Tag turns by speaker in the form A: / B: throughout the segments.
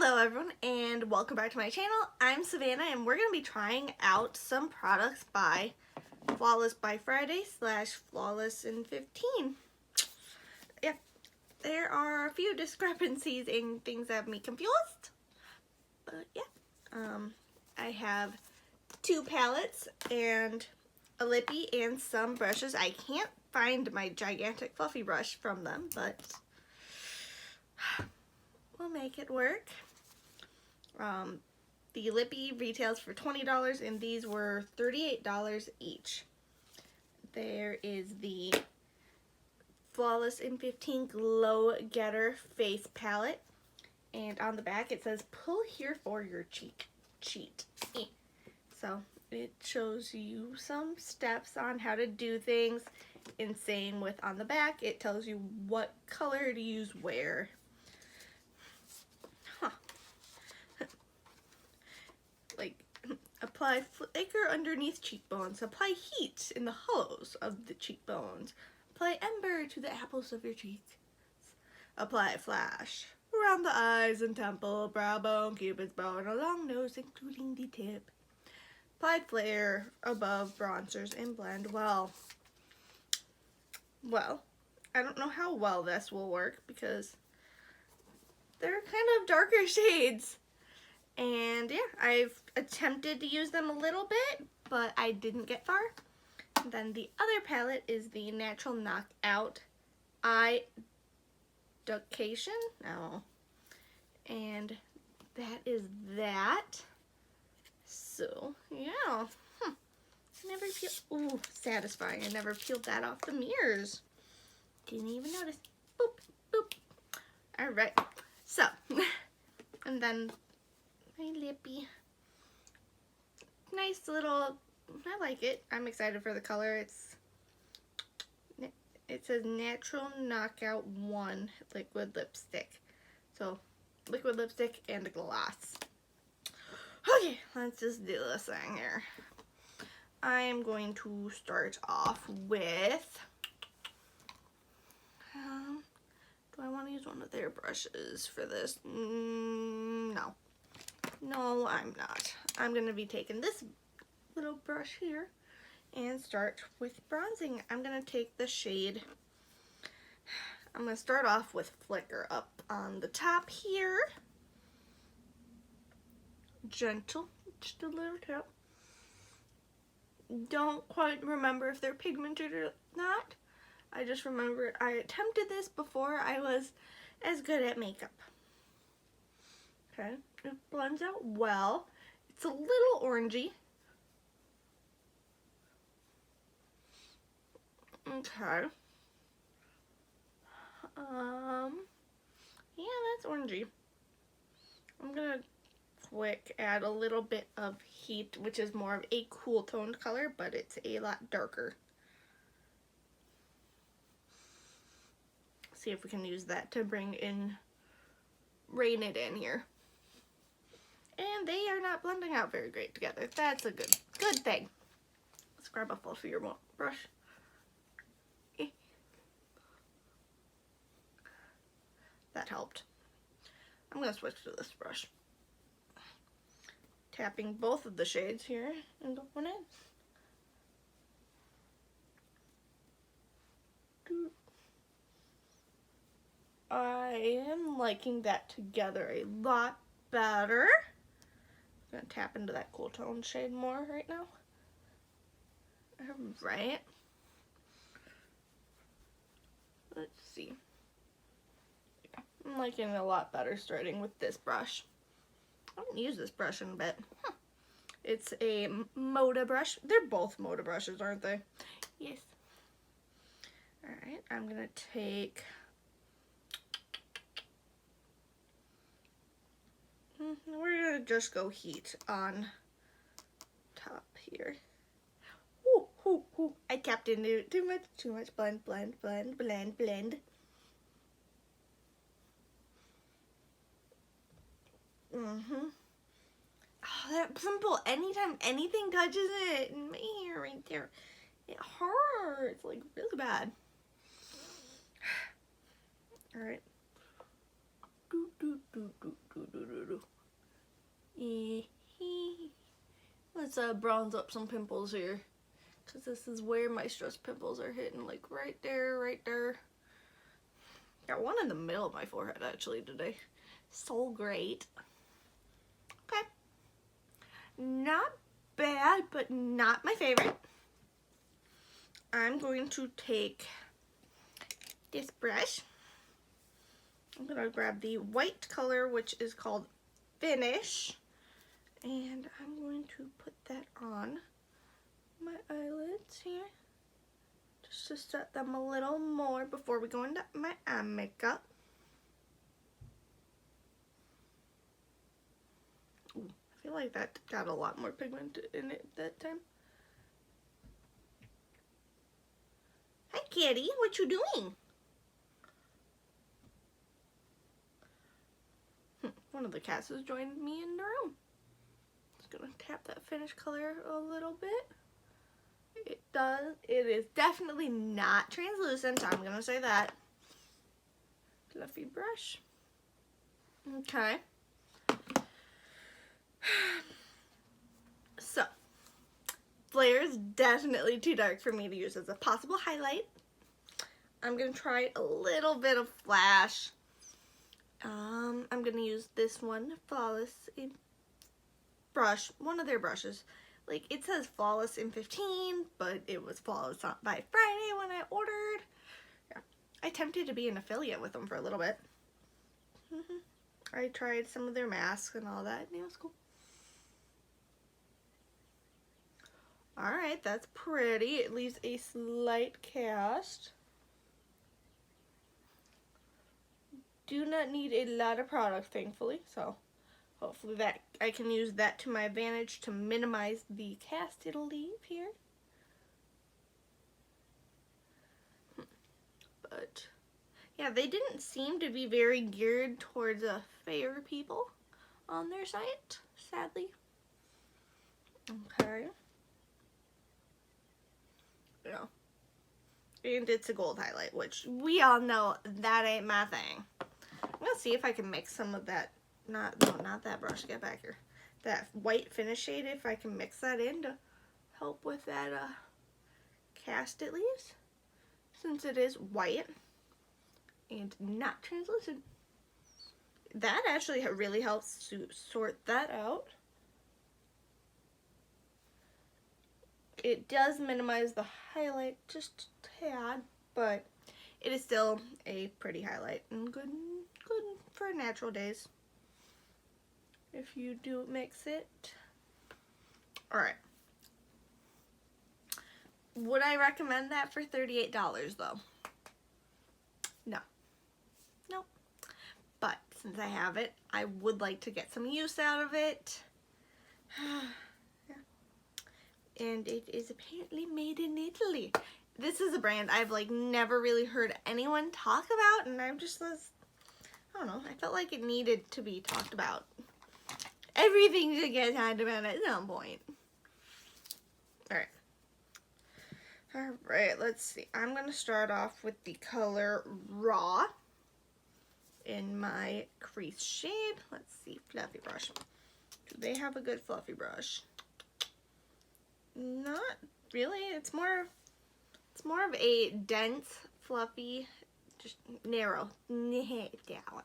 A: Hello everyone and welcome back to my channel. I'm Savannah and we're going to be trying out some products by Flawless by Friday / Flawless in 15. Yeah, there are a few discrepancies in things that have me confused. But yeah, I have 2 palettes and a Lippie and some brushes. I can't find my gigantic fluffy brush from them, but we'll make it work. The Lippie retails for $20 and these were $38 each. There is the Flawless in 15 Glow Getter Face Palette, and on the back it says pull here for your cheat. So it shows you some steps on how to do things. And same with on the back, it tells you what color to use where. Like, apply flicker underneath cheekbones, apply heat in the hollows of the cheekbones, apply ember to the apples of your cheeks, apply flash around the eyes and temple, brow bone, cupid's bow, and along nose including the tip, apply flare above bronzers and blend well. Well, I don't know how well this will work because they're kind of darker shades. And yeah, I've attempted to use them a little bit, but I didn't get far. And then the other palette is the Natural Knockout Eye Ducation. Oh. And that is that. So, yeah. Never peel. Ooh, satisfying. I never peeled that off the mirrors. Didn't even notice. Boop, boop. Alright. So, and then my Lippie. Nice little, I like it. I'm excited for the color. It says Natural Knockout 1 liquid lipstick. So, liquid lipstick and a gloss. Okay, let's just do this thing here. I am going to start off with, do I want to use one of their brushes for this? No. No, I'm not. I'm going to be taking this little brush here and start with bronzing. I'm going to take the shade, I'm going to start off with Flicker up on the top here. Gentle, just a little tap. Don't quite remember if they're pigmented or not. I just remember I attempted this before I was as good at makeup. Okay, it blends out well. It's a little orangey. Okay. Yeah, that's orangey. I'm gonna quick add a little bit of heat, which is more of a cool toned color, but it's a lot darker. See if we can use that to rein it in here. And they are not blending out very great together. That's a good thing. Let's grab a fluffier brush. That helped. I'm going to switch to this brush. Tapping both of the shades here and going in. I am liking that together a lot better. I'm going to tap into that cool tone shade more right now. Alright. Let's see. Yeah, I'm liking it a lot better starting with this brush. I haven't used this brush in a bit. It's a Moda brush. They're both Moda brushes, aren't they? Yes. Alright, I'm going to take... We're going to just go heat on top here. Ooh, ooh, ooh. I tapped into it too much. Blend, blend, blend, blend, blend. Oh, that pimple, anytime anything touches it in my hair right there, it hurts like really bad. Alright. Let's bronze up some pimples here, because this is where my stress pimples are hitting, like right there, right there. Got one in the middle of my forehead actually today. So great. Okay. Not bad, but not my favorite. I'm going to take this brush. I'm going to grab the white color, which is called Finish. And I'm going to put that on my eyelids here. Just to set them a little more before we go into my eye makeup. Ooh, I feel like that got a lot more pigment in it that time. Hi kitty, what you doing? One of the cats has joined me in the room. Just gonna tap that finish color a little bit. It is definitely not translucent, I'm gonna say that. Fluffy brush. Okay. So, Flare is definitely too dark for me to use as a possible highlight. I'm gonna try a little bit of Flash. I'm gonna use this one, Flawless brush, one of their brushes. Like, it says Flawless in 15, but it was Flawless by Friday when I ordered. Yeah, I attempted to be an affiliate with them for a little bit. I tried some of their masks and all that, and it was cool. Alright, that's pretty. It leaves a slight cast. Do not need a lot of product, thankfully, so hopefully that I can use that to my advantage to minimize the cast it'll leave here. But yeah, they didn't seem to be very geared towards fair people on their site, sadly. Okay. Yeah. And it's a gold highlight, which we all know that ain't my thing. I'm gonna see if I can mix some of that, not that brush, get back here. That white finish shade, if I can mix that in to help with that cast it leaves. Since it is white and not translucent. That actually really helps to sort that out. It does minimize the highlight just a tad, but it is still a pretty highlight and good for natural days if you do mix it. Alright. Would I recommend that for $38 though? No. Nope. But since I have it, I would like to get some use out of it. And it is apparently made in Italy. This is a brand I've like never really heard anyone talk about, and I'm just was, I don't know, I felt like it needed to be talked about. Everything to get talked about at some point. Alright. Alright, let's see. I'm gonna start off with the color Raw in my crease shade. Let's see, fluffy brush. Do they have a good fluffy brush? Not really. It's more of a dense, fluffy, just narrow down.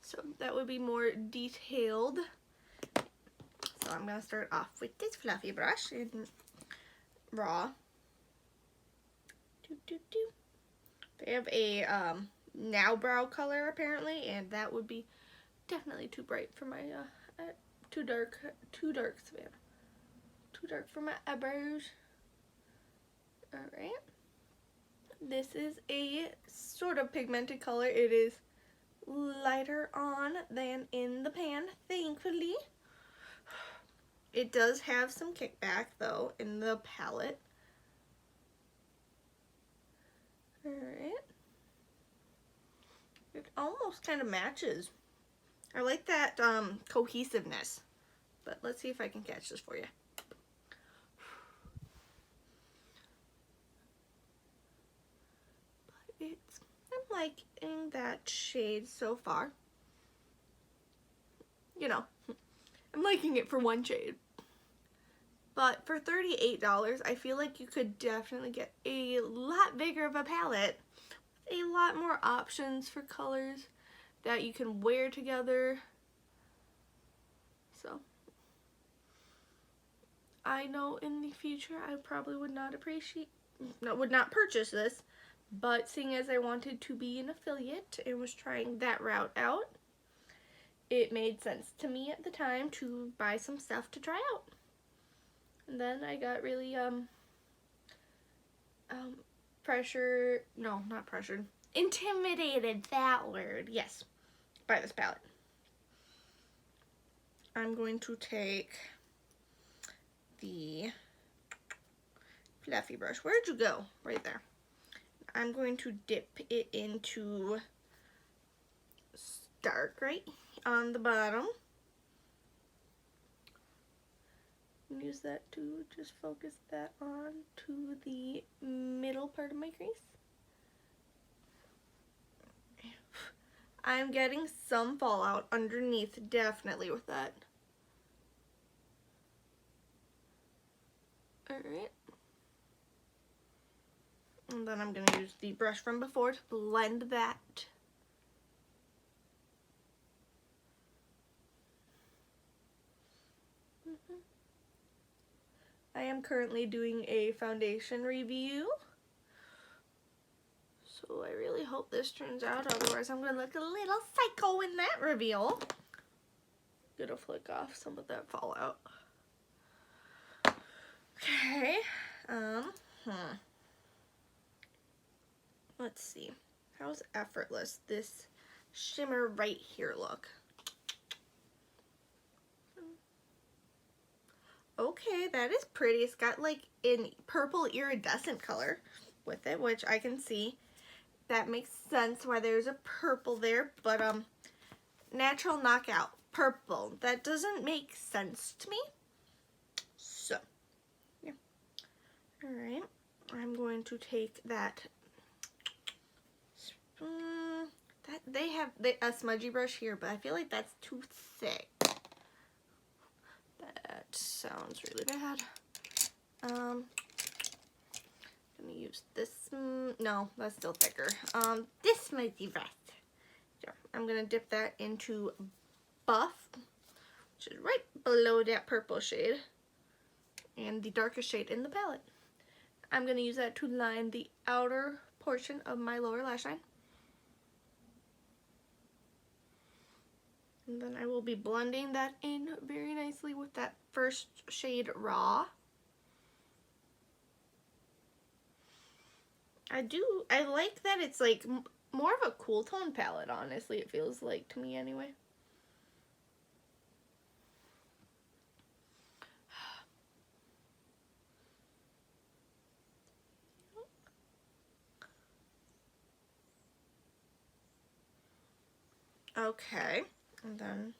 A: So that would be more detailed. So I'm gonna start off with this fluffy brush in Raw. They have a now brow color apparently, and that would be definitely too bright for my too dark, Savannah. Too dark for my eyebrows. Alright. This is a sort of pigmented color. It is lighter on than in the pan, thankfully. It does have some kickback though in the palette. Alright. It almost kind of matches. I like that cohesiveness. But let's see if I can catch this for you. I'm liking that shade so far. you know, I'm liking it for one shade. But for $38, I feel like you could definitely get a lot bigger of a palette. A lot more options for colors that you can wear together. So, I know in the future I probably would not purchase this, but seeing as I wanted to be an affiliate and was trying that route out, it made sense to me at the time to buy some stuff to try out. And then I got really intimidated, that word, yes, by this palette. I'm going to take the fluffy brush. Where'd you go? Right there. I'm going to dip it into dark right on the bottom. Use that to just focus that on to the middle part of my crease. I'm getting some fallout underneath, definitely, with that. Alright. And then I'm going to use the brush from before to blend that. I am currently doing a foundation review. So I really hope this turns out, otherwise I'm going to look a little psycho in that reveal. Gonna flick off some of that fallout. Okay. Let's see. How's effortless this shimmer right here look? Okay, that is pretty. It's got like a purple iridescent color with it, which I can see. That makes sense why there's a purple there, but natural knockout purple. That doesn't make sense to me. So, yeah. Alright, I'm going to take that. They have a smudgy brush here, but I feel like that's too thick. That sounds really bad. I'm gonna use this. No, that's still thicker. This smudgy brush. So I'm gonna dip that into Buff, which is right below that purple shade, and the darkest shade in the palette. I'm gonna use that to line the outer portion of my lower lash line. And then I will be blending that in very nicely with that first shade Raw. I like that it's like more of a cool tone palette, honestly, it feels like to me anyway. Okay, and then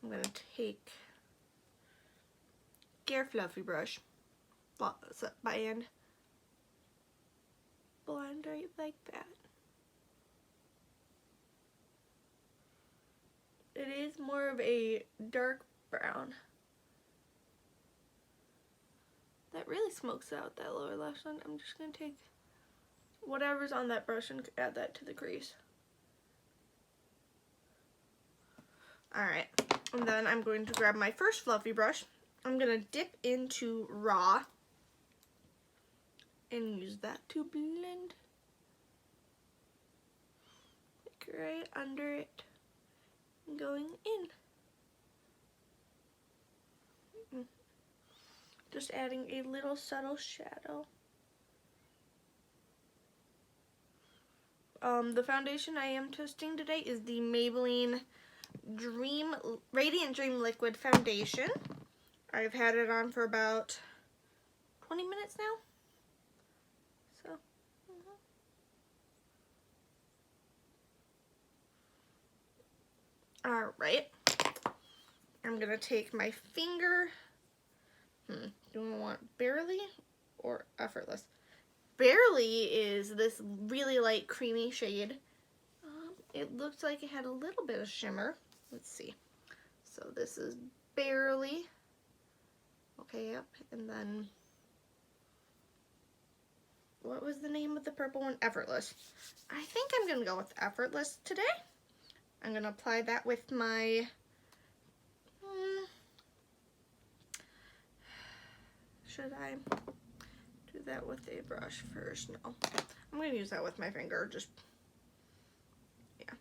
A: I'm going to take Fluffy brush and blend right like that. It is more of a dark brown. That really smokes out that lower lash line. I'm just going to take whatever's on that brush and add that to the crease. Alright, and then I'm going to grab my first fluffy brush. I'm going to dip into Raw and use that to blend like right under it and going in. Just adding a little subtle shadow. The foundation I am testing today is the Maybelline Radiant Dream Liquid Foundation. I've had it on for about 20 minutes now. So, Alright. I'm going to take my finger. Do I want Barely or Effortless? Barely is this really light creamy shade. It looks like it had a little bit of shimmer. Let's see. So this is barely. Okay, yep. And then, what was the name of the purple one? Effortless. I think I'm going to go with Effortless today. I'm going to apply that with my, should I do that with a brush first? No. I'm going to use that with my finger, just, yeah.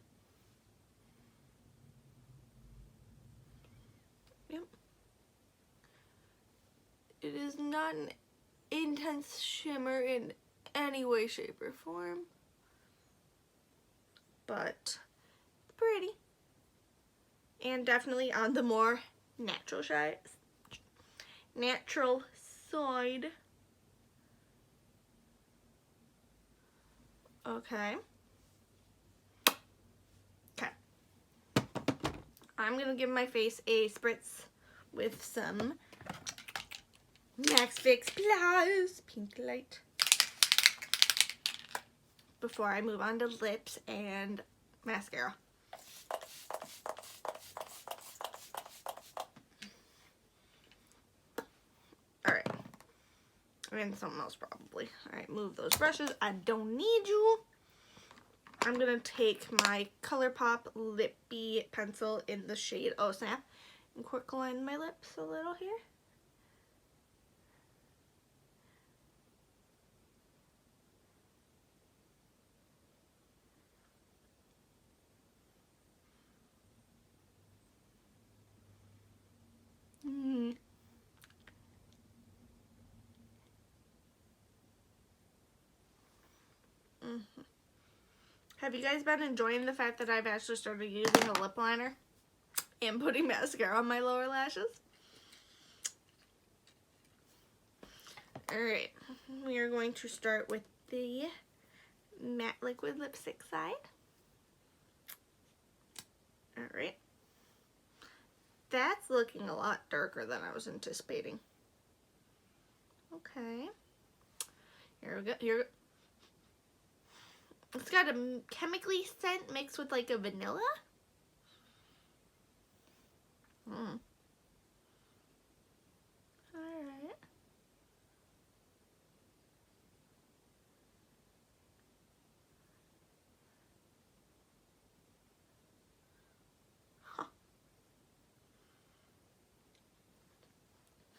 A: Yep. It is not an intense shimmer in any way, shape, or form, but pretty. And definitely on the more natural side. Okay. Okay. I'm gonna give my face a spritz with some Fix Pinklite before I move on to lips and mascara. Alright. And something else probably. Alright, move those brushes. I don't need you. I'm going to take my ColourPop Lippie pencil in the shade Oh Snap and quick line my lips a little here. Have you guys been enjoying the fact that I've actually started using a lip liner and putting mascara on my lower lashes? Alright, we are going to start with the matte liquid lipstick side. Alright. That's looking a lot darker than I was anticipating. Okay. Here we go. Here. It's got a chemically scent mixed with like a vanilla. Alright.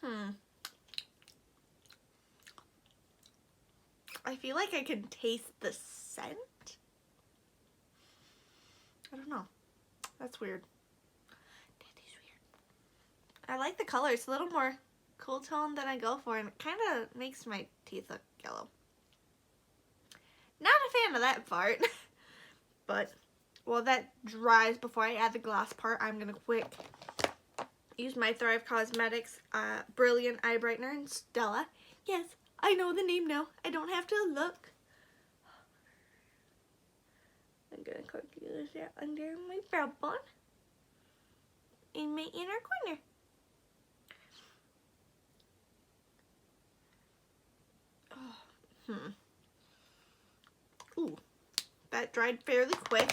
A: Huh. I feel like I can taste the scent. I don't know. That's weird. That is weird. I like the color. It's a little more cool tone than I go for, and it kind of makes my teeth look yellow. Not a fan of that part. But while that dries before I add the gloss part, I'm going to quick use my Thrive Causemetics Brilliant Eye Brightener in Stella. Yes, I know the name now. I don't have to look. I'm going to quickly use that under my brow bone in my inner corner. Ooh, that dried fairly quick.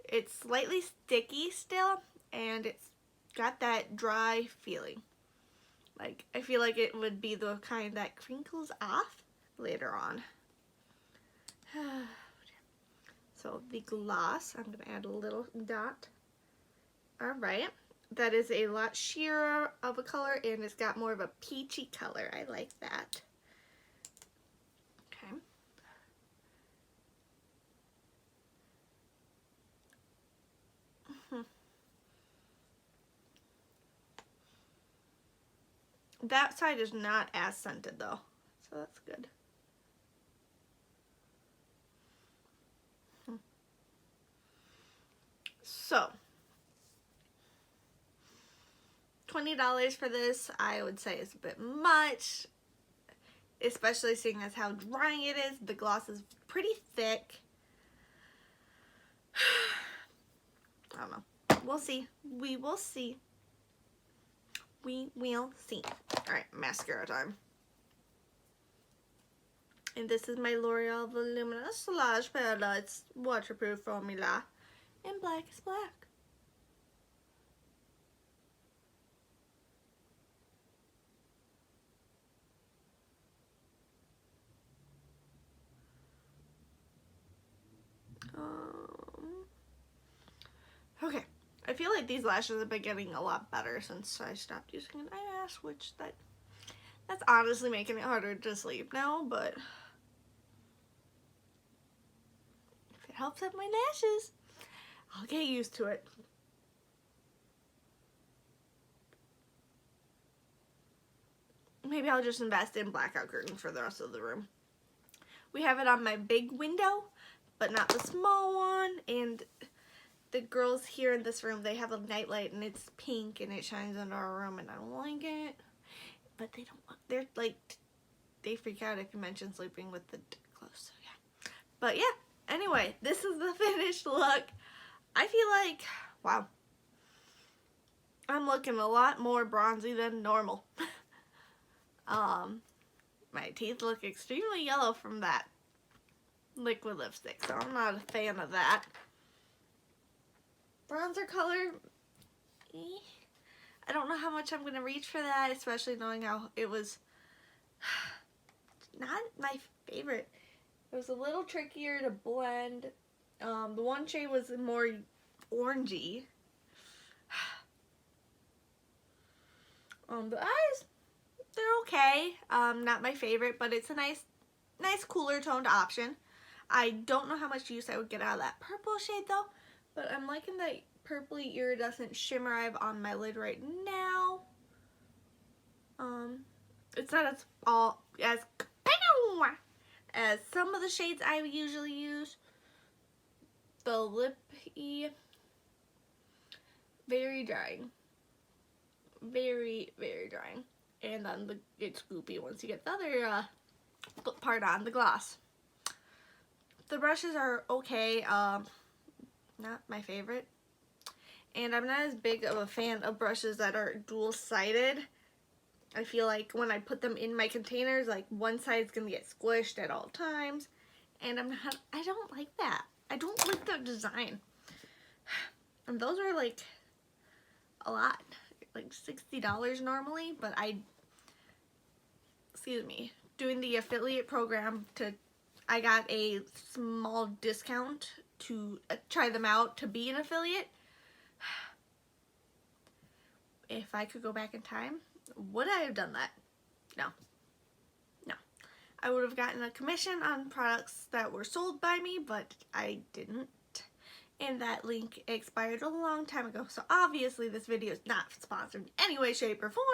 A: It's slightly sticky still, and it's got that dry feeling. Like, I feel like it would be the kind that crinkles off later on. So the gloss, I'm going to add a little dot. Alright, that is a lot sheerer of a color, and it's got more of a peachy color. I like that. Okay. That side is not as scented though, so that's good. So, $20 for this, I would say is a bit much, especially seeing as how drying it is. The gloss is pretty thick. I don't know. We'll see. We will see. We will see. Alright, mascara time. And this is my L'Oreal Voluminous Lash Palette. It's waterproof formula in Blackest Blac. like these lashes have been getting a lot better since I stopped using an eyelash, which that's honestly making it harder to sleep now, but if it helps with my lashes, I'll get used to it. Maybe I'll just invest in blackout curtains for the rest of the room. We have it on my big window, but not the small one, and the girls here in this room, they have a nightlight and it's pink and it shines into our room and I don't like it. But they're like, they freak out if you mention sleeping with the clothes, so yeah. But yeah, anyway, this is the finished look. I feel like, wow, I'm looking a lot more bronzy than normal. My teeth look extremely yellow from that liquid lipstick, so I'm not a fan of that. Bronzer color, I don't know how much I'm going to reach for that, especially knowing how it was not my favorite. It was a little trickier to blend. The one shade was more orangey. The eyes, they're okay. Not my favorite, but it's a nice cooler toned option. I don't know how much use I would get out of that purple shade though, but I'm liking that purpley iridescent shimmer I have on my lid right now. It's not as some of the shades I usually use. The Lippie, very drying. Very, very drying. And then it's goopy once you get the other part on, the gloss. The brushes are okay, not my favorite. And I'm not as big of a fan of brushes that are dual-sided. I feel like when I put them in my containers, like one side's gonna get squished at all times. And I don't like that. I don't like the design. And those are like a lot, like $60 normally, but doing the affiliate program I got a small discount to try them out to be an affiliate. If I could go back in time, would I have done that? No. No. I would have gotten a commission on products that were sold by me, but I didn't. And that link expired a long time ago, so obviously this video is not sponsored in any way, shape, or form.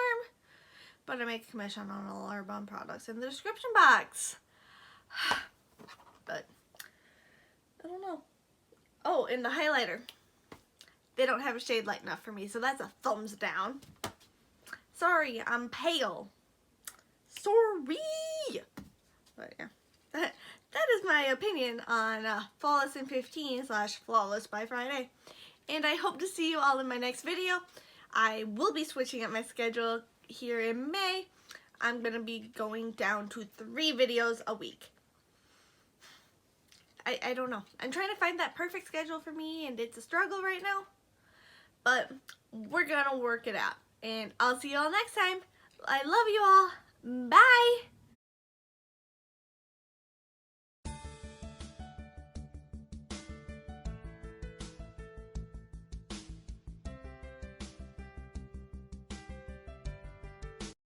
A: But I make a commission on all our bum products in the description box. But I don't know. Oh, and the highlighter. They don't have a shade light enough for me, so that's a thumbs down. Sorry, I'm pale. Sorry. But yeah, that is my opinion on Flawless in 15/Flawless by Friday. And I hope to see you all in my next video. I will be switching up my schedule here in May. I'm going to be going down to 3 videos a week. I don't know. I'm trying to find that perfect schedule for me, and it's a struggle right now. But we're going to work it out. And I'll see you all next time. I love you all. Bye.